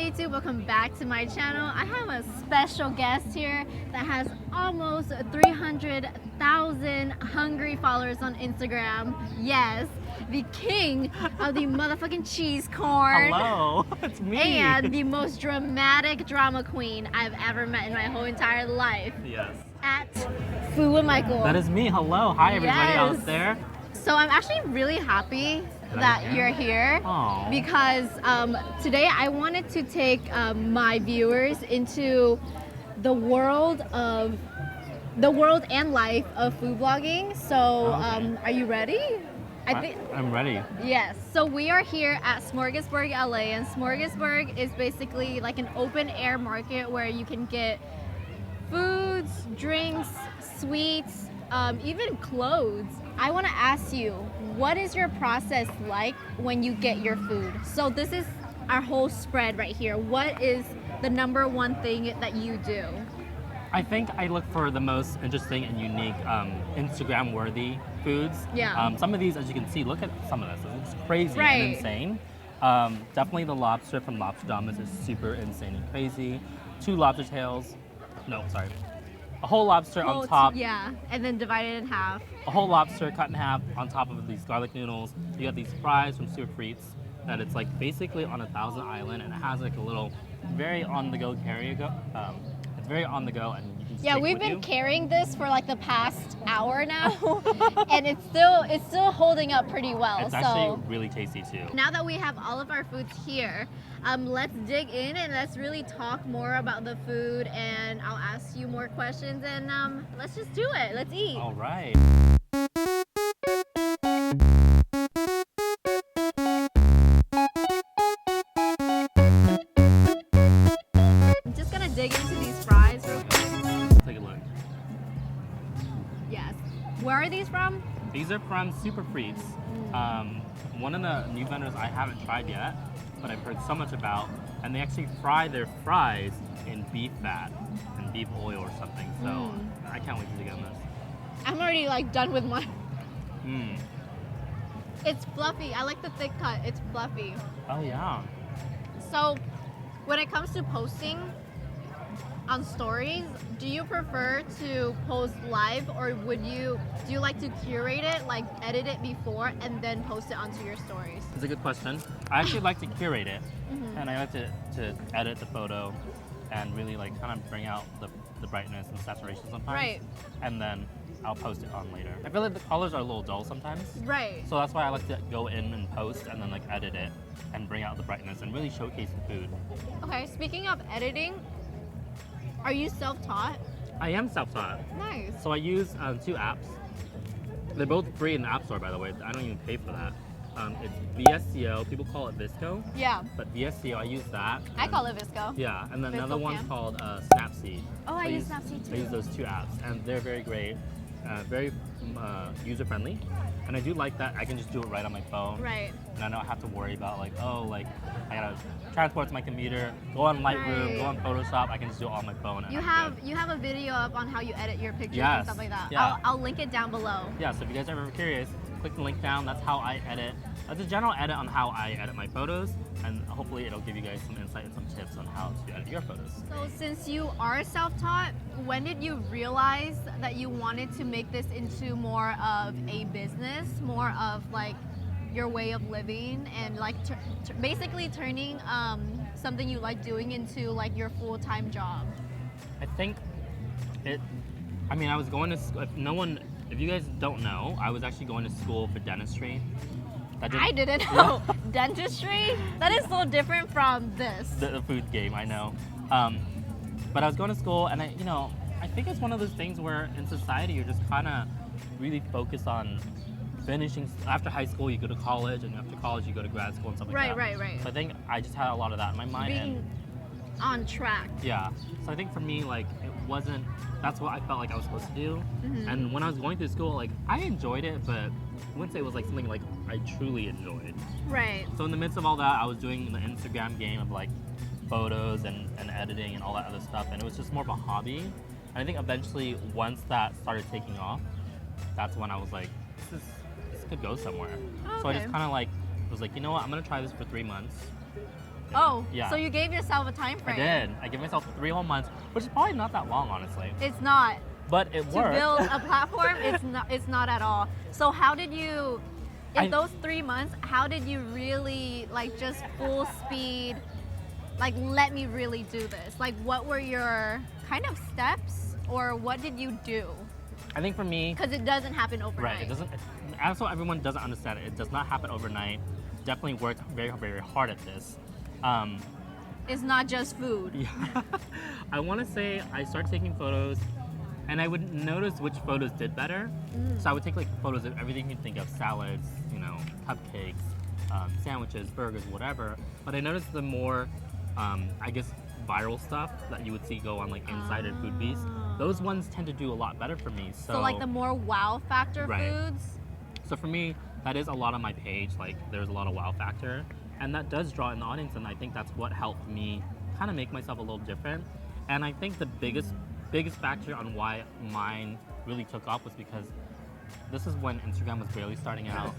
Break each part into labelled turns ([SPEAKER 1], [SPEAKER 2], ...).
[SPEAKER 1] Hi YouTube, welcome back to my channel. I have a special guest here that has almost 300,000 hungry followers on Instagram. Yes, the king of the motherfucking cheese corn.
[SPEAKER 2] Hello, it's me.
[SPEAKER 1] And the most dramatic drama queen I've ever met in my whole entire life.
[SPEAKER 2] Yes.
[SPEAKER 1] At Food with Michael.
[SPEAKER 2] That is me. Hello. Hi everybody
[SPEAKER 1] Yes.
[SPEAKER 2] out there.
[SPEAKER 1] So I'm actually really happy that you're here.
[SPEAKER 2] Aww.
[SPEAKER 1] Because today I wanted to take my viewers into the world and life of food blogging. So
[SPEAKER 2] Okay.
[SPEAKER 1] are you ready?
[SPEAKER 2] I'm ready.
[SPEAKER 1] Yes. So we are here at SMORGASBURG LA, and SMORGASBURG is basically like an open air market where you can get foods, drinks, sweets, even clothes. I want to ask you, what is your process like when you get your food? So this is our whole spread right here. What is the number one thing that you do?
[SPEAKER 2] I think I look for the most interesting and unique Instagram-worthy foods.
[SPEAKER 1] Yeah.
[SPEAKER 2] Some of these, as you can see, look at some of this. It's crazy
[SPEAKER 1] Right.
[SPEAKER 2] and insane. Definitely the lobster from LOBSTERDAMUS is super insane and crazy. 2 lobster tails. No, sorry. A whole lobster on top.
[SPEAKER 1] Yeah, and then divide it in half.
[SPEAKER 2] A whole lobster cut in half on top of these garlic noodles. You got these fries from FRITES that it's like basically on a 1,000 island, and it has like a little very on-the-go it's very on the go, and you can just
[SPEAKER 1] Yeah,
[SPEAKER 2] take it
[SPEAKER 1] we've
[SPEAKER 2] with
[SPEAKER 1] been
[SPEAKER 2] you.
[SPEAKER 1] carrying this for like the past hour now, and it's still holding up pretty well.
[SPEAKER 2] It's actually really tasty too.
[SPEAKER 1] Now that we have all of our foods here, let's dig in and let's really talk more about the food, and I'll ask you more questions, and let's just do it. Let's eat.
[SPEAKER 2] All right.
[SPEAKER 1] I'm just gonna dig into these fries real quick.
[SPEAKER 2] Take a look.
[SPEAKER 1] Yes. Where are these from?
[SPEAKER 2] These are from FRITES. One of the new vendors I haven't tried yet, but I've heard so much about, and they actually fry their fries in beef fat and beef oil or something. So I can't wait to dig on this.
[SPEAKER 1] I'm already like done with mine.
[SPEAKER 2] Mm.
[SPEAKER 1] It's fluffy. I like the thick cut. It's fluffy.
[SPEAKER 2] Oh yeah.
[SPEAKER 1] So, when it comes to posting on stories, do you prefer to post live, or do you like to curate it, like edit it before and then post it onto your stories?
[SPEAKER 2] It's a good question. I actually like to curate it, and I like to edit the photo and really like kind of bring out the brightness and saturation sometimes.
[SPEAKER 1] Right.
[SPEAKER 2] And then I'll post it on later. I feel like the colors are a little dull sometimes.
[SPEAKER 1] Right.
[SPEAKER 2] So that's why I like to go in and post and then like edit it and bring out the brightness and really showcase the food.
[SPEAKER 1] Okay, speaking of editing, are you self-taught?
[SPEAKER 2] I am self-taught.
[SPEAKER 1] Nice.
[SPEAKER 2] So I use 2 apps. They're both free in the App Store, by the way. I don't even pay for that. It's VSCO. People call it Visco,
[SPEAKER 1] Yeah,
[SPEAKER 2] but VSCO, I use that.
[SPEAKER 1] I call it Visco.
[SPEAKER 2] Yeah, and then another
[SPEAKER 1] Visco
[SPEAKER 2] one's
[SPEAKER 1] Cam.
[SPEAKER 2] called Snapseed.
[SPEAKER 1] Oh, I use Snapseed too.
[SPEAKER 2] I use those 2 apps, and they're very great, very user-friendly. And I do like that I can just do it right on my phone.
[SPEAKER 1] Right.
[SPEAKER 2] And I don't have to worry about like, oh, like I gotta transport to my computer, go on Lightroom,
[SPEAKER 1] Right.
[SPEAKER 2] go on Photoshop. I can just do it on my phone. And
[SPEAKER 1] You
[SPEAKER 2] I'm good.
[SPEAKER 1] have a video up on how you edit your pictures and
[SPEAKER 2] Yes.
[SPEAKER 1] stuff like that.
[SPEAKER 2] Yeah.
[SPEAKER 1] I'll link it down below.
[SPEAKER 2] Yeah, so if you guys are ever curious, click the link down. That's how I edit. That's a general edit on how I edit my photos, and hopefully it'll give you guys some insight and some tips on how to edit your photos.
[SPEAKER 1] So since you are self-taught, when did you realize that you wanted to make this into more of a business, more of like your way of living, and like basically turning something you like doing into like your full-time job?
[SPEAKER 2] I think I was going to, if you guys don't know, I was actually going to school for dentistry.
[SPEAKER 1] I didn't know. Dentistry? That is so different from this.
[SPEAKER 2] The food game, I know. But I was going to school, and I think it's one of those things where in society you're just kind of really focused on finishing. After high school, you go to college, and after college, you go to grad school and stuff like that.
[SPEAKER 1] Right.
[SPEAKER 2] So I think I just had a lot of that in my mind.
[SPEAKER 1] Being on track.
[SPEAKER 2] Yeah. So I think for me, like, that's what I felt like I was supposed to do. And when I was going through school, like, I enjoyed it, but I wouldn't say it was like something like I truly enjoyed.
[SPEAKER 1] Right.
[SPEAKER 2] So in the midst of all that, I was doing the Instagram game of like photos and editing and all that other stuff, and it was just more of a hobby. And I think eventually, once that started taking off, that's when I was like, this could go somewhere.
[SPEAKER 1] Oh,
[SPEAKER 2] So I
[SPEAKER 1] okay.
[SPEAKER 2] just kind of like was like, you know what, I'm gonna try this for 3 months.
[SPEAKER 1] Oh,
[SPEAKER 2] Yeah.
[SPEAKER 1] so you gave yourself a time
[SPEAKER 2] I
[SPEAKER 1] frame.
[SPEAKER 2] did. I gave myself 3 whole months, which is probably not that long, honestly.
[SPEAKER 1] It's not.
[SPEAKER 2] But it
[SPEAKER 1] To
[SPEAKER 2] worked.
[SPEAKER 1] build a platform, it's not at all. So how did you, in those 3 months, how did you really like just full speed, like let me really do this? Like what were your kind of steps or what did you do?
[SPEAKER 2] I think for me,
[SPEAKER 1] Because it doesn't happen overnight.
[SPEAKER 2] right, it doesn't, also everyone doesn't understand it. It does not happen overnight. Definitely worked very, very hard at this.
[SPEAKER 1] It's not just food.
[SPEAKER 2] Yeah. I want to say I started taking photos and I would notice which photos did better. So I would take like photos of everything you think of, salads, you know, cupcakes, sandwiches, burgers, whatever. But I noticed the more, I guess, viral stuff that you would see go on like Insider Food Beast, those ones tend to do a lot better for me.
[SPEAKER 1] So like the more wow factor
[SPEAKER 2] Right.
[SPEAKER 1] foods.
[SPEAKER 2] So for me, that is a lot on my page. Like there's a lot of wow factor, and that does draw in the audience. And I think that's what helped me kind of make myself a little different. And I think the biggest factor on why mine really took off was because this is when Instagram was barely starting out.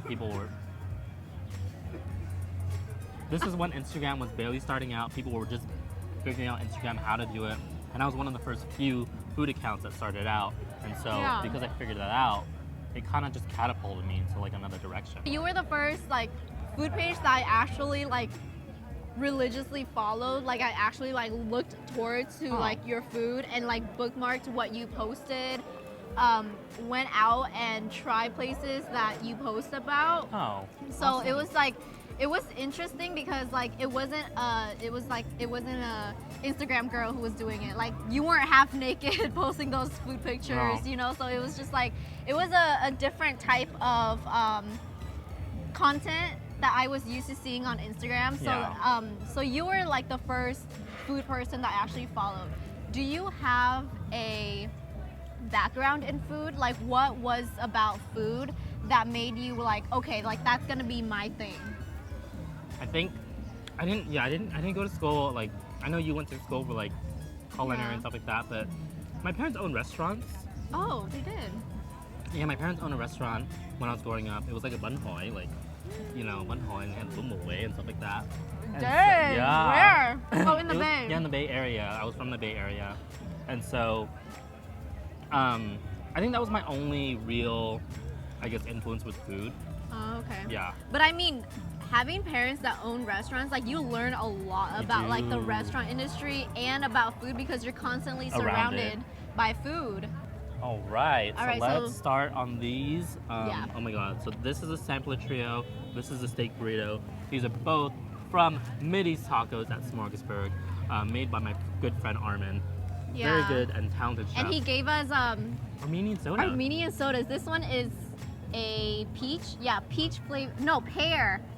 [SPEAKER 2] This is when Instagram was barely starting out. People were just figuring out Instagram, how to do it. And I was one of the first few food accounts that started out. And so because I figured that out, it kind of just catapulted me into like another direction.
[SPEAKER 1] You were the first like food page that I actually like religiously followed. Like I actually like looked towards to like your food and like bookmarked what you posted. Went out and tried places that you post about.
[SPEAKER 2] Oh.
[SPEAKER 1] So
[SPEAKER 2] awesome.
[SPEAKER 1] it was like, it was interesting because like it wasn't a Instagram girl who was doing it. Like you weren't half naked posting those food pictures,
[SPEAKER 2] No.
[SPEAKER 1] you know. So it was just like it was a different type of content that I was used to seeing on Instagram. So
[SPEAKER 2] Yeah.
[SPEAKER 1] so you were like the first food person that I actually followed. Do you have a background in food? Like what was about food that made you like, okay, like that's gonna be my thing?
[SPEAKER 2] I think I didn't go to school. Like I know you went to school for like culinary
[SPEAKER 1] Yeah.
[SPEAKER 2] and stuff like that, but my parents own restaurants.
[SPEAKER 1] Oh, they did.
[SPEAKER 2] Yeah, my parents owned a restaurant when I was growing up. It was like a bun hoi, like, you know, bun hoi and bumaway and stuff like that. And so-
[SPEAKER 1] Dang,
[SPEAKER 2] yeah.
[SPEAKER 1] where? Oh, in the
[SPEAKER 2] It was-
[SPEAKER 1] Bay.
[SPEAKER 2] Yeah, in the Bay Area. I was from the Bay Area. And so, I think that was my only real, I guess, influence with food.
[SPEAKER 1] Oh, okay.
[SPEAKER 2] Yeah.
[SPEAKER 1] But I mean, having parents that own restaurants, like you learn a lot
[SPEAKER 2] You
[SPEAKER 1] about like the
[SPEAKER 2] do.
[SPEAKER 1] restaurant industry and about food because you're constantly
[SPEAKER 2] Around
[SPEAKER 1] surrounded
[SPEAKER 2] it.
[SPEAKER 1] by food.
[SPEAKER 2] All right.
[SPEAKER 1] All right,
[SPEAKER 2] so let's
[SPEAKER 1] so-
[SPEAKER 2] start on these.
[SPEAKER 1] Yeah.
[SPEAKER 2] Oh my God. So this is a sampler trio. This is a steak burrito. These are both from Mitty's Tacos at Smorgasburg, made by my good friend Armin.
[SPEAKER 1] Yeah.
[SPEAKER 2] Very good and talented chef.
[SPEAKER 1] And he gave us
[SPEAKER 2] Armenian soda.
[SPEAKER 1] Armenian sodas. This one is a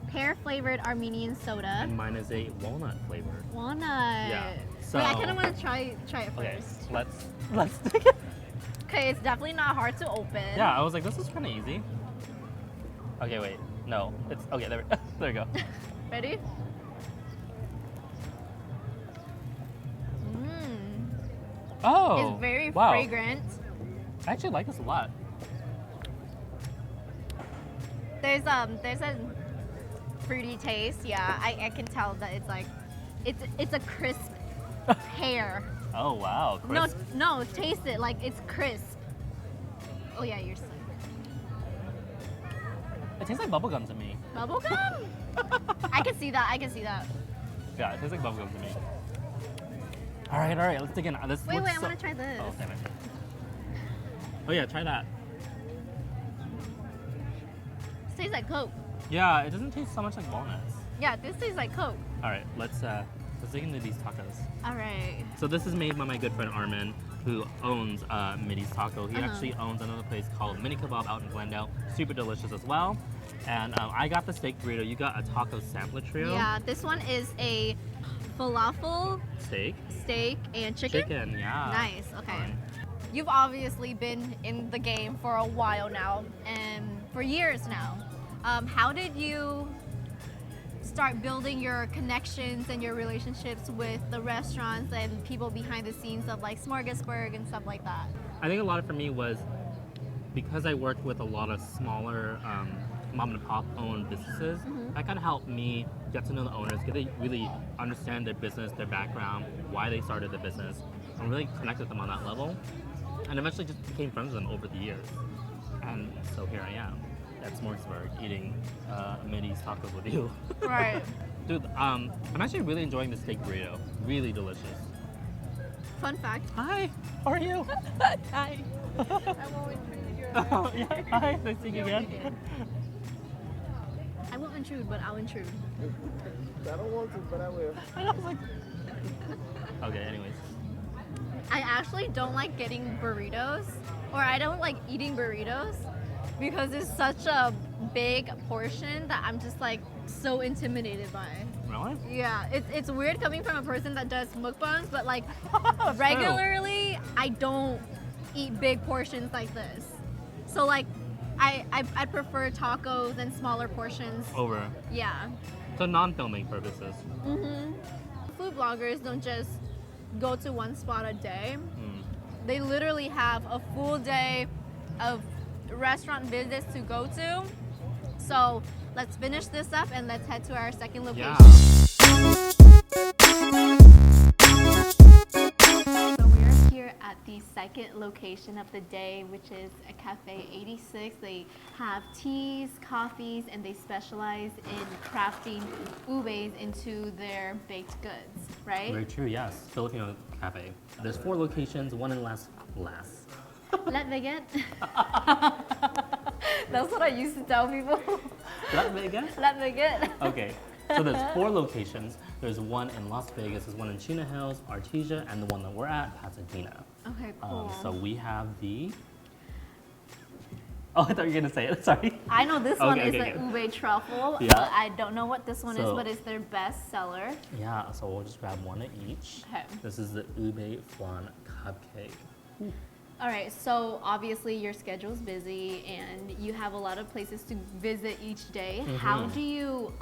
[SPEAKER 1] pear flavored Armenian soda.
[SPEAKER 2] And mine is a walnut flavored.
[SPEAKER 1] Walnut.
[SPEAKER 2] Yeah. So
[SPEAKER 1] Wait, I kind of want to try it
[SPEAKER 2] okay,
[SPEAKER 1] first.
[SPEAKER 2] let's take it.
[SPEAKER 1] Okay, it's definitely not hard to open.
[SPEAKER 2] Yeah, I was like, this is kind of easy. Okay, wait. No, it's okay. There we go.
[SPEAKER 1] Ready? Mmm.
[SPEAKER 2] Oh.
[SPEAKER 1] It's very
[SPEAKER 2] wow.
[SPEAKER 1] fragrant.
[SPEAKER 2] I actually like this a lot.
[SPEAKER 1] There's a fruity taste. Yeah, I can tell that it's like it's a crisp pear.
[SPEAKER 2] Oh wow. Crisp.
[SPEAKER 1] No, taste it like it's crisp. Oh yeah, you're sick.
[SPEAKER 2] It tastes like bubblegum to me.
[SPEAKER 1] Bubblegum? I can see that.
[SPEAKER 2] Yeah, it tastes like bubblegum to me. All right, let's dig in. This
[SPEAKER 1] Wait,
[SPEAKER 2] looks
[SPEAKER 1] I want to try this.
[SPEAKER 2] Oh, damn it. Oh yeah, try that.
[SPEAKER 1] This tastes like Coke.
[SPEAKER 2] Yeah, it doesn't taste so much like walnuts.
[SPEAKER 1] Yeah, this tastes like Coke.
[SPEAKER 2] All right, let's dig into these tacos.
[SPEAKER 1] All right.
[SPEAKER 2] So this is made by my good friend Armin, who owns Mitty's Taco. He actually owns another place called Mini Kebab out in Glendale. Super delicious as well. And I got the steak burrito. You got a taco sampler trio.
[SPEAKER 1] Yeah, this one is a falafel,
[SPEAKER 2] Steak.
[SPEAKER 1] steak, and chicken.
[SPEAKER 2] Chicken, yeah.
[SPEAKER 1] Nice. Okay.
[SPEAKER 2] Fun.
[SPEAKER 1] You've obviously been in the game for a while now, and for years now. How did you start building your connections and your relationships with the restaurants and people behind the scenes of like Smorgasburg and stuff like that?
[SPEAKER 2] I think a lot of for me was because I worked with a lot of smaller mom and pop owned businesses. That kind of helped me get to know the owners, get to really understand their business, their background, why they started the business, and really connect with them on that level. And eventually just became friends with them over the years. And so here I am at Smorgasburg eating Minnie's tacos with you.
[SPEAKER 1] Right.
[SPEAKER 2] Dude, I'm actually really enjoying the steak burrito. Really delicious.
[SPEAKER 1] Fun fact.
[SPEAKER 2] Hi, how are you?
[SPEAKER 1] Hi. I won't intrude your.
[SPEAKER 2] Oh, yeah, hi, nice seeing you again.
[SPEAKER 1] I won't intrude, but I'll intrude.
[SPEAKER 3] I don't want to, but I will.
[SPEAKER 2] I was like... Okay, anyways.
[SPEAKER 1] I actually don't like getting burritos, or I don't like eating burritos because it's such a big portion that I'm just like so intimidated by.
[SPEAKER 2] Really?
[SPEAKER 1] Yeah, it's weird coming from a person that does mukbangs, but like
[SPEAKER 2] That's
[SPEAKER 1] regularly I don't eat big portions like this. So like I prefer tacos and smaller portions.
[SPEAKER 2] true. Over.
[SPEAKER 1] Yeah.
[SPEAKER 2] So non-filming purposes.
[SPEAKER 1] Food bloggers don't just go to one spot a day.
[SPEAKER 2] Mm.
[SPEAKER 1] They literally have a full day of restaurant visits to go to. So let's finish this up and let's head to our second location.
[SPEAKER 2] Yeah.
[SPEAKER 1] So we're here at the second location of the day, which is a Cafe 86. They have teas, coffees, and they specialize in crafting ubes into their baked goods, right?
[SPEAKER 2] Very true, yes. Filipino cafe. There's 4 locations, one in Las.
[SPEAKER 1] Let Vegas. That's what I used to tell people.
[SPEAKER 2] Las Vegas?
[SPEAKER 1] Let Vegas.
[SPEAKER 2] Okay, so there's 4 locations. There's one in Las Vegas, there's one in Chino Hills, Artesia, and the one that we're at, Pasadena.
[SPEAKER 1] Okay, cool.
[SPEAKER 2] So we have the... Oh, I thought you were gonna say it, sorry.
[SPEAKER 1] I know this one is
[SPEAKER 2] okay.
[SPEAKER 1] the ube truffle.
[SPEAKER 2] Yeah.
[SPEAKER 1] But I don't know what this one is,
[SPEAKER 2] So-
[SPEAKER 1] but it's their best seller.
[SPEAKER 2] Yeah, so we'll just grab one of each.
[SPEAKER 1] Okay.
[SPEAKER 2] This is the ube flan cupcake.
[SPEAKER 1] All right, so obviously your schedule's busy and you have a lot of places to visit each day. How do you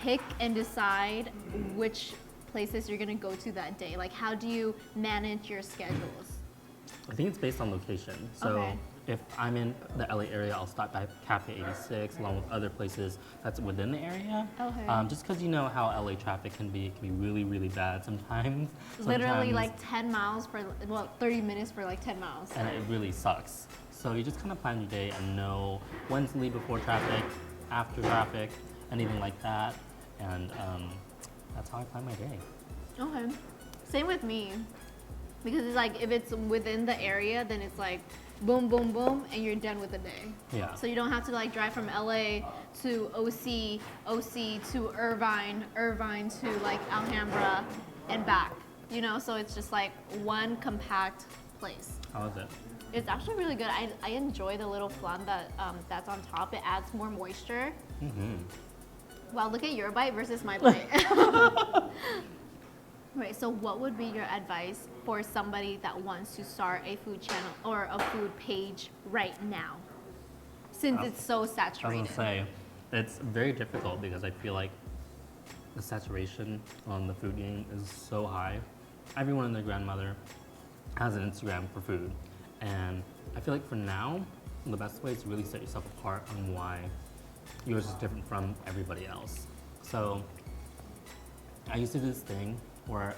[SPEAKER 1] pick and decide which places you're gonna go to that day? Like, how do you manage your schedules?
[SPEAKER 2] I think it's based on location. So
[SPEAKER 1] Okay.
[SPEAKER 2] if I'm in the LA area, I'll stop by Cafe 86 along with other places that's within the area.
[SPEAKER 1] Okay.
[SPEAKER 2] Just because you know how LA traffic can be really, really bad sometimes.
[SPEAKER 1] Literally
[SPEAKER 2] Sometimes-
[SPEAKER 1] like 10 miles for, well, 30 minutes for like 10 miles.
[SPEAKER 2] And it really sucks. So you just kind of plan your day and know when to leave before traffic, after traffic, anything like that. And that's how I plan my day.
[SPEAKER 1] Okay. Same with me. Because it's like, if it's within the area, then it's like boom, boom, boom, and you're done with the day.
[SPEAKER 2] Yeah.
[SPEAKER 1] So you don't have to like drive from LA to OC, OC to Irvine, Irvine to like Alhambra and back. You know, so it's just like one compact place.
[SPEAKER 2] How is it?
[SPEAKER 1] It's actually really good. I enjoy the little flan that that's on top. It adds more moisture. Wow, look at your bite versus my bite. Right, so what would be your advice for somebody that wants to start a food channel or a food page right now? Since it's so
[SPEAKER 2] I was
[SPEAKER 1] saturated.
[SPEAKER 2] gonna say, it's very difficult because I feel like the saturation on the food game is so high. Everyone and their grandmother has an Instagram for food. And I feel like for now, the best way is to really set yourself apart on why yours is different from everybody else. So I used to do this thing where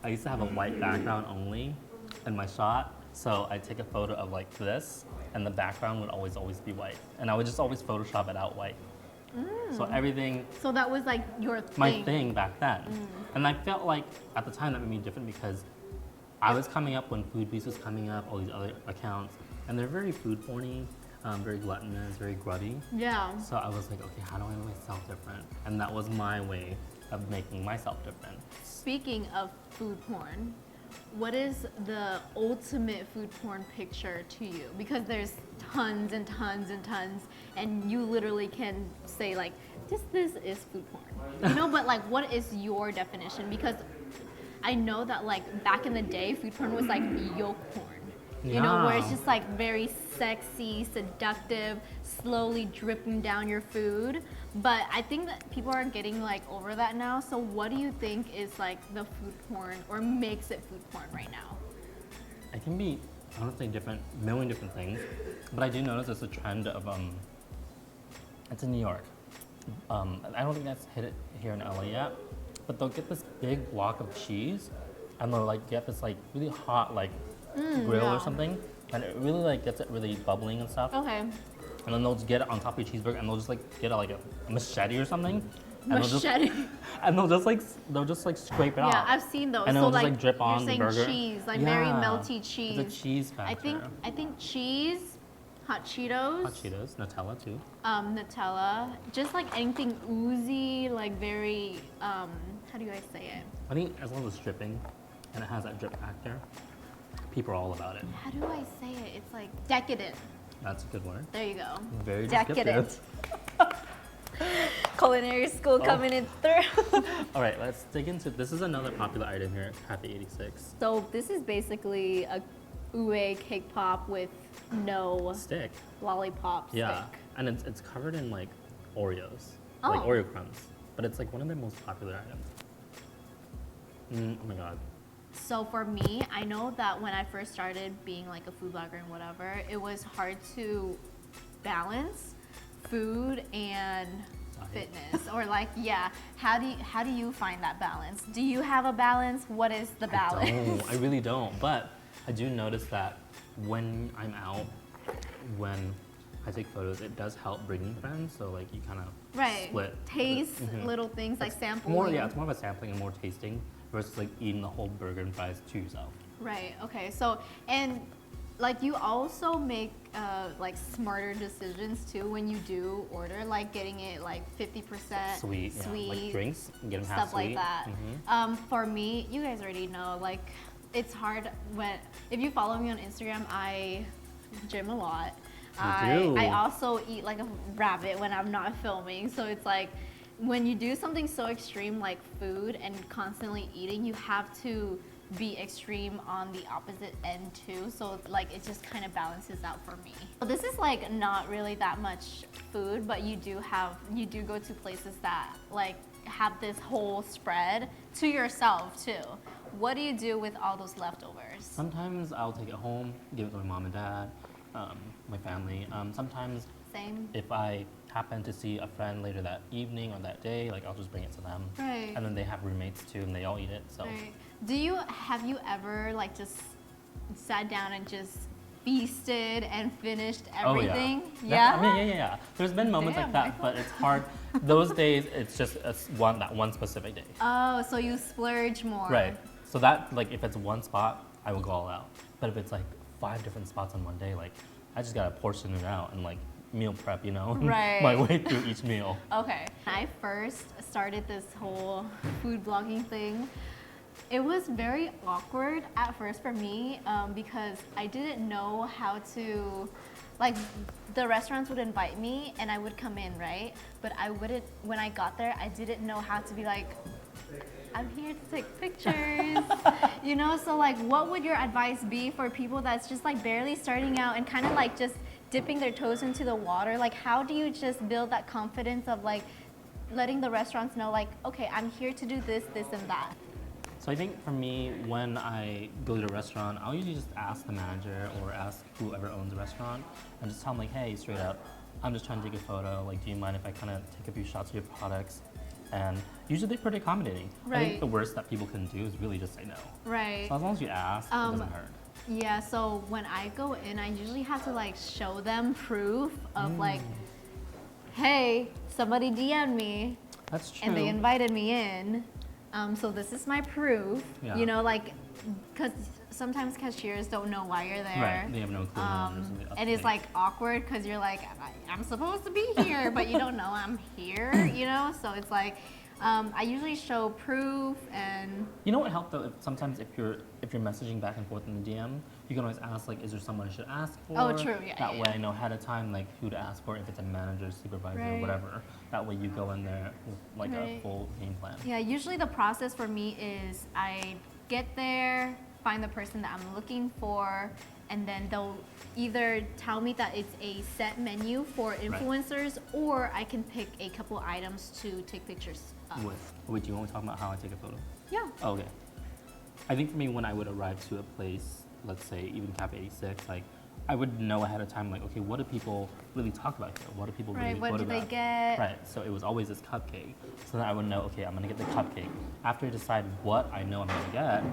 [SPEAKER 2] I used to have a white background only in my shot. So I'd take a photo of like this and the background would always be white. And I would just always Photoshop it out white. So everything,
[SPEAKER 1] So that was like your thing.
[SPEAKER 2] my thing back then. And I felt like at the time that made me different because I was coming up when Food Beast was coming up, all these other accounts, and they're very food porny, very gluttonous, very grubby.
[SPEAKER 1] Yeah.
[SPEAKER 2] So I was like, okay, how do I make myself different? And that was my way of making myself different.
[SPEAKER 1] Speaking of food porn, what is the ultimate food porn picture to you? Because there's tons and tons and tons, and you literally can say like, this is food porn. You know, but like, what is your definition? Because I know that like back in the day, food porn was like yolk porn. You know, where it's
[SPEAKER 2] Yeah.
[SPEAKER 1] just like very sexy, seductive, slowly dripping down your food. But I think that people are getting like over that now. So what do you think is like the food porn or makes it food porn right now?
[SPEAKER 2] It can be honestly million different things, but I do notice it's a trend of it's in New York. I don't think that's hit it here in LA yet, but they'll get this big block of cheese, and they'll like get this like really hot like grill
[SPEAKER 1] yeah.
[SPEAKER 2] or something, and it really like gets it really bubbling and stuff.
[SPEAKER 1] Okay.
[SPEAKER 2] And then they'll just get it on top of your cheeseburger, and they'll just like get like a machete or something. And
[SPEAKER 1] Machete.
[SPEAKER 2] they'll just like scrape it off.
[SPEAKER 1] Yeah, I've seen those.
[SPEAKER 2] And
[SPEAKER 1] so
[SPEAKER 2] it'll just like drip on
[SPEAKER 1] you're
[SPEAKER 2] the
[SPEAKER 1] saying
[SPEAKER 2] burger.
[SPEAKER 1] cheese, like very melty cheese.
[SPEAKER 2] It's a cheese factor.
[SPEAKER 1] I think cheese, hot Cheetos.
[SPEAKER 2] Hot Cheetos, Nutella too.
[SPEAKER 1] Nutella, just like anything oozy, like very how do I say it?
[SPEAKER 2] I think as long as it's dripping, and it has that drip factor, people are all about it.
[SPEAKER 1] How do I say it? It's like decadent.
[SPEAKER 2] That's a good word.
[SPEAKER 1] There you go.
[SPEAKER 2] Very
[SPEAKER 1] Decadent.
[SPEAKER 2] descriptive.
[SPEAKER 1] Culinary school coming in through.
[SPEAKER 2] All right, let's dig into, this is another popular item here at Cafe 86.
[SPEAKER 1] So this is basically a ue cake pop with no
[SPEAKER 2] Stick.
[SPEAKER 1] lollipop
[SPEAKER 2] Yeah,
[SPEAKER 1] stick.
[SPEAKER 2] and it's covered in like Oreos,
[SPEAKER 1] Oh.
[SPEAKER 2] like Oreo crumbs. But it's like one of their most popular items. Oh my God.
[SPEAKER 1] So for me, I know that when I first started being like a food blogger and whatever, it was hard to balance food and fitness, or like, yeah, how do you find that balance? Do you have a balance? What is the balance?
[SPEAKER 2] I really don't. But I do notice that when I'm out, when I take photos, it does help bringing friends. So like you kind of
[SPEAKER 1] Right.
[SPEAKER 2] split.
[SPEAKER 1] Taste little things like sampling.
[SPEAKER 2] More, yeah, it's more of a sampling and more tasting versus like eating the whole burger and fries to yourself.
[SPEAKER 1] Right. Okay. So, and like you also make like smarter decisions too when you do order, like getting it like 50%
[SPEAKER 2] Sweet, yeah. Like drinks, get them half
[SPEAKER 1] stuff
[SPEAKER 2] sweet.
[SPEAKER 1] like that. For me, you guys already know, like it's hard when, if you follow me on Instagram, I gym a lot.
[SPEAKER 2] You do.
[SPEAKER 1] I also eat like a rabbit when I'm not filming. So it's like when you do something so extreme like food and constantly eating, you have to be extreme on the opposite end too. So like it just kind of balances out for me. So this is like not really that much food, but you do go to places that like have this whole spread to yourself too. What do you do with all those leftovers?
[SPEAKER 2] Sometimes I'll take it home, give it to my mom and dad, my family. Sometimes
[SPEAKER 1] Same.
[SPEAKER 2] if I happen to see a friend later that evening or that day, like I'll just bring it to them.
[SPEAKER 1] Right.
[SPEAKER 2] And then they have roommates too, and they all eat it. So
[SPEAKER 1] Right. Have you ever like just sat down and just feasted and finished everything?
[SPEAKER 2] Oh, yeah. I mean, yeah. There's been moments
[SPEAKER 1] Damn,
[SPEAKER 2] like that, but it's hard. Those days, it's just that one specific day.
[SPEAKER 1] Oh, so you splurge more.
[SPEAKER 2] Right. So that, like, if it's one spot, I will go all out. But if it's like 5 different spots on one day, like, I just gotta portion it out and like meal prep, you know,
[SPEAKER 1] Right.
[SPEAKER 2] my way through each meal.
[SPEAKER 1] Okay. When I first started this whole food blogging thing, it was very awkward at first for me because I didn't know how to, like, the restaurants would invite me and I would come in, right? But I wouldn't, when I got there, I didn't know how to be like, I'm here to take pictures, you know? So like, what would your advice be for people that's just like barely starting out and kind of like just dipping their toes into the water? Like, how do you just build that confidence of like letting the restaurants know like, okay, I'm here to do this, this, and that?
[SPEAKER 2] So I think for me, when I go to a restaurant, I'll usually just ask the manager or ask whoever owns the restaurant and just tell them like, hey, straight up, I'm just trying to take a photo. Like, do you mind if I kind of take a few shots of your products? And usually they're pretty accommodating. I
[SPEAKER 1] Right.
[SPEAKER 2] think the worst that people can do is really just say no.
[SPEAKER 1] Right.
[SPEAKER 2] So as long as you ask, it doesn't hurt.
[SPEAKER 1] Yeah, so when I go in, I usually have to like show them proof of like, hey, somebody DM'd me
[SPEAKER 2] That's true.
[SPEAKER 1] and they invited me in. So this is my proof.
[SPEAKER 2] Yeah.
[SPEAKER 1] You know, like, because sometimes cashiers don't know why you're there.
[SPEAKER 2] Right, they have no clue.
[SPEAKER 1] And it's like awkward because you're like, I'm supposed to be here, but you don't know I'm here, you know? So it's like, I usually show proof and.
[SPEAKER 2] You know what helped though? Sometimes if you're messaging back and forth in the DM, you can always ask like, is there someone I should ask for?
[SPEAKER 1] Oh, true, yeah,
[SPEAKER 2] That
[SPEAKER 1] yeah,
[SPEAKER 2] way
[SPEAKER 1] yeah.
[SPEAKER 2] I know ahead of time like who to ask for, if it's a manager, supervisor,
[SPEAKER 1] Right.
[SPEAKER 2] whatever. That way you go in there with like a
[SPEAKER 1] Right.
[SPEAKER 2] full game plan.
[SPEAKER 1] Yeah, usually the process for me is I get there, find the person that I'm looking for, and then they'll either tell me that it's a set menu for influencers, or I can pick a couple items to take pictures of.
[SPEAKER 2] Wait, do you want to talk about how I take a photo?
[SPEAKER 1] Yeah.
[SPEAKER 2] Oh, okay. I think for me, when I would arrive to a place, let's say even Cafe 86, like I would know ahead of time, like, okay, what do people really talk about here? What do people really
[SPEAKER 1] Right, what
[SPEAKER 2] quote
[SPEAKER 1] do they
[SPEAKER 2] about?
[SPEAKER 1] get?
[SPEAKER 2] Right, so it was always this cupcake. So then I would know, okay, I'm gonna get the cupcake. After I decide what I know I'm gonna get,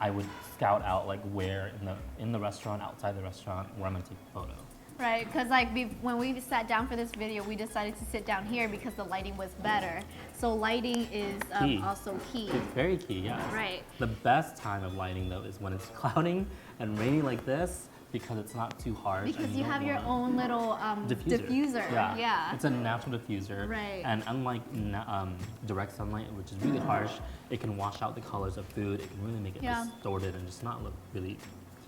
[SPEAKER 2] I would scout out like where in the restaurant, outside the restaurant, where I'm gonna take a photo.
[SPEAKER 1] Right, because like when we sat down for this video, we decided to sit down here because the lighting was better. So lighting is also key.
[SPEAKER 2] It's very key, yes.
[SPEAKER 1] Right.
[SPEAKER 2] The best time of lighting though is when it's cloudy and rainy like this, because it's not too harsh.
[SPEAKER 1] Because
[SPEAKER 2] and
[SPEAKER 1] you have your own little diffuser. Yeah.
[SPEAKER 2] It's a natural diffuser.
[SPEAKER 1] Right.
[SPEAKER 2] And unlike direct sunlight, which is really harsh, it can wash out the colors of food. It can really make it distorted and just not look really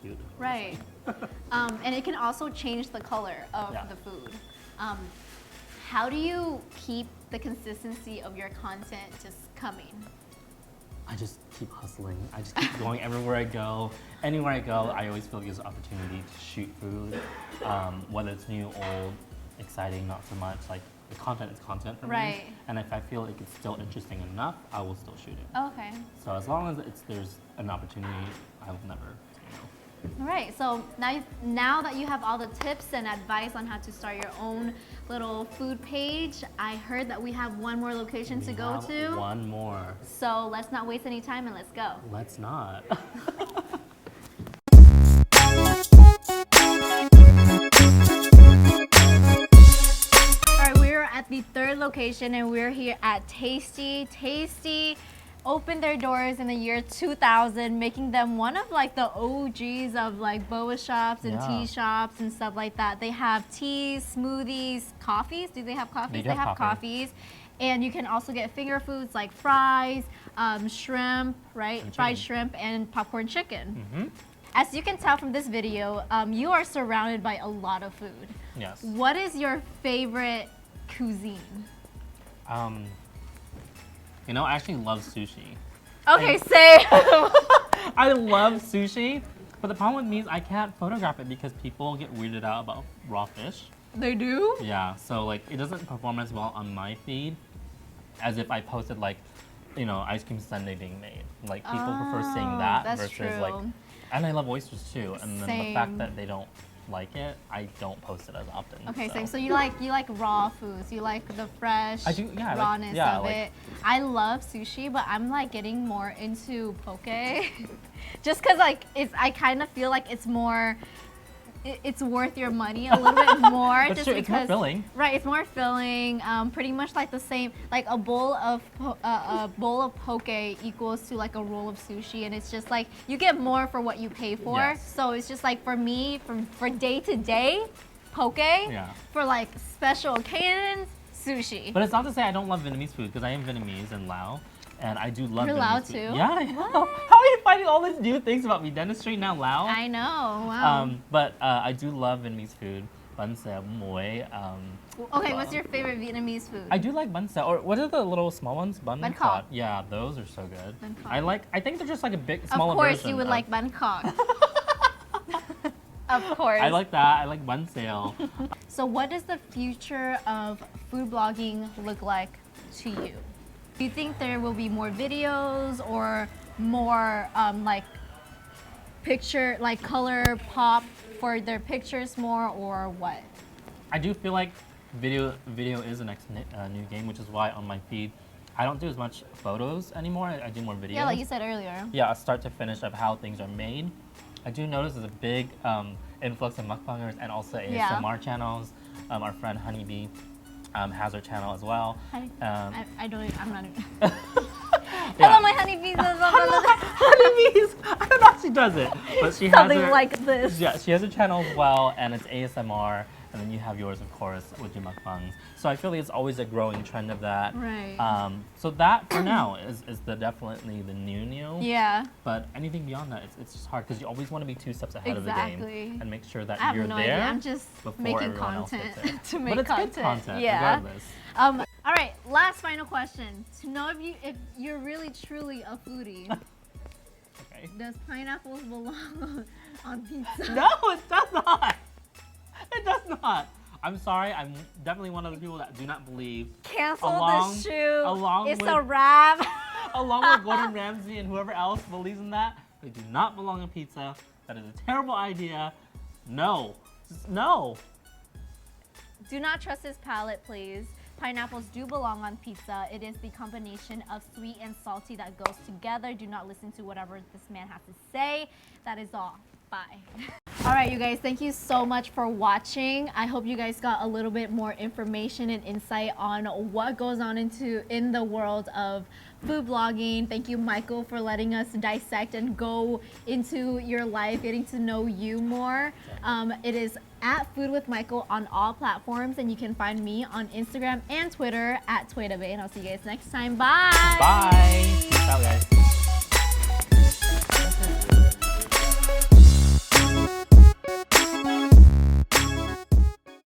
[SPEAKER 2] cute.
[SPEAKER 1] Right. And it can also change the color of the food. How do you keep the consistency of your content just coming?
[SPEAKER 2] I just keep hustling. I just keep going everywhere I go. Anywhere I go, I always feel like there's an opportunity to shoot food, whether it's new, old, exciting, not so much. Like the content is content for me. And if I feel like it's still interesting enough, I will still shoot it.
[SPEAKER 1] Okay.
[SPEAKER 2] So as long as there's an opportunity, I will never say no.
[SPEAKER 1] All right, so now that you have all the tips and advice on how to start your own little food page, I heard that we have one more location to go to.
[SPEAKER 2] One more.
[SPEAKER 1] So let's not waste any time and let's go.
[SPEAKER 2] Let's not.
[SPEAKER 1] All right, we're at the third location and we're here at Tasty. Tasty opened their doors in the year 2000, making them one of like the OGs of like boba shops and tea shops and stuff like that. They have teas, smoothies, coffees. Do they have coffees? They have coffees. And you can also get finger foods like fries, shrimp, right? Fried shrimp and popcorn chicken. As you can tell from this video, you are surrounded by a lot of food.
[SPEAKER 2] Yes.
[SPEAKER 1] What is your favorite cuisine?
[SPEAKER 2] You know, I actually love sushi.
[SPEAKER 1] Okay, say.
[SPEAKER 2] I love sushi, but the problem with me is I can't photograph it because people get weirded out about raw fish.
[SPEAKER 1] They do?
[SPEAKER 2] Yeah, so like it doesn't perform as well on my feed as if I posted like, you know, ice cream sundae being made. Like people prefer seeing that versus like, and I love oysters too. And then the fact that they don't like it, I don't post it as often.
[SPEAKER 1] Okay, same. So you like raw foods. You like the fresh rawness of it. I love sushi, but I'm like getting more into poke. Just cause like I kind of feel like it's more. It's worth your money a little bit more.
[SPEAKER 2] That's
[SPEAKER 1] just
[SPEAKER 2] true.
[SPEAKER 1] because,
[SPEAKER 2] it's more filling.
[SPEAKER 1] Right, it's more filling. Pretty much like the same, like a bowl of poke equals to like a roll of sushi, and it's just like you get more for what you pay for.
[SPEAKER 2] Yes.
[SPEAKER 1] So it's just like for me, for day to day, poke.
[SPEAKER 2] Yeah.
[SPEAKER 1] For like special occasions, sushi.
[SPEAKER 2] But it's not to say I don't love Vietnamese food because I am Vietnamese and Lao. And I do love
[SPEAKER 1] You're
[SPEAKER 2] Vietnamese
[SPEAKER 1] Lao
[SPEAKER 2] food.
[SPEAKER 1] too?
[SPEAKER 2] Yeah, I know. How are you finding all these new things about me? Dentistry, now Lao?
[SPEAKER 1] I know, wow.
[SPEAKER 2] But I do love Vietnamese food. Bánh xèo, muối.
[SPEAKER 1] Okay, what's your favorite Vietnamese food?
[SPEAKER 2] I do like bánh xèo. Or what are the little small ones? Bánh
[SPEAKER 1] khot.
[SPEAKER 2] Yeah, those are so good.
[SPEAKER 1] Bánh khot.
[SPEAKER 2] I think they're just like a big, smaller version.
[SPEAKER 1] Of course you would like bánh khot. Of course.
[SPEAKER 2] I like that. I like bánh xèo.
[SPEAKER 1] So what does the future of food blogging look like to you? Do you think there will be more videos or more like picture, like color pop for their pictures more, or what?
[SPEAKER 2] I do feel like video is the next new game, which is why on my feed I don't do as much photos anymore. I do more videos.
[SPEAKER 1] Yeah, like you said earlier.
[SPEAKER 2] Yeah, a start to finish of how things are made. I do notice there's a big influx of mukbangers and also ASMR channels. Our friend Honeybee has her channel as well.
[SPEAKER 1] I'm not.
[SPEAKER 2] Yeah.
[SPEAKER 1] Hello, my honeybees.
[SPEAKER 2] Honeybees! I don't know how she does it, but she has
[SPEAKER 1] Something
[SPEAKER 2] her,
[SPEAKER 1] like this.
[SPEAKER 2] Yeah, she has a channel as well, and it's ASMR, and then you have yours, of course, with your mukbangs. So I feel like it's always a growing trend of that.
[SPEAKER 1] Right.
[SPEAKER 2] So that for now is definitely the new.
[SPEAKER 1] Yeah.
[SPEAKER 2] But anything beyond that, it's just hard because you always want to be 2 steps ahead of the game and make sure that
[SPEAKER 1] I have
[SPEAKER 2] you're
[SPEAKER 1] no
[SPEAKER 2] there.
[SPEAKER 1] idea. I'm just making content to make
[SPEAKER 2] but it's
[SPEAKER 1] content.
[SPEAKER 2] Good content,
[SPEAKER 1] yeah.
[SPEAKER 2] regardless.
[SPEAKER 1] All right, last final question. To know if you're really truly a foodie,
[SPEAKER 2] Okay.
[SPEAKER 1] does pineapples belong on pizza?
[SPEAKER 2] No, it does not. It does not. I'm sorry. I'm definitely one of the people that do not believe.
[SPEAKER 1] Cancel the shoe. It's
[SPEAKER 2] with,
[SPEAKER 1] a wrap.
[SPEAKER 2] Along with Gordon Ramsay and whoever else believes in that, they do not belong on pizza. That is a terrible idea. No. No.
[SPEAKER 1] Do not trust his palate, please. Pineapples do belong on pizza. It is the combination of sweet and salty that goes together. Do not listen to whatever this man has to say. That is all. Bye. All right, you guys, thank you so much for watching. I hope you guys got a little bit more information and insight on what goes on in the world of food blogging. Thank you, Michael, for letting us dissect and go into your life, getting to know you more. It is at Food with Michael on all platforms, and you can find me on Instagram and Twitter at Twaydabae. And I'll see you guys next time. Bye.
[SPEAKER 2] Bye. Peace out, guys.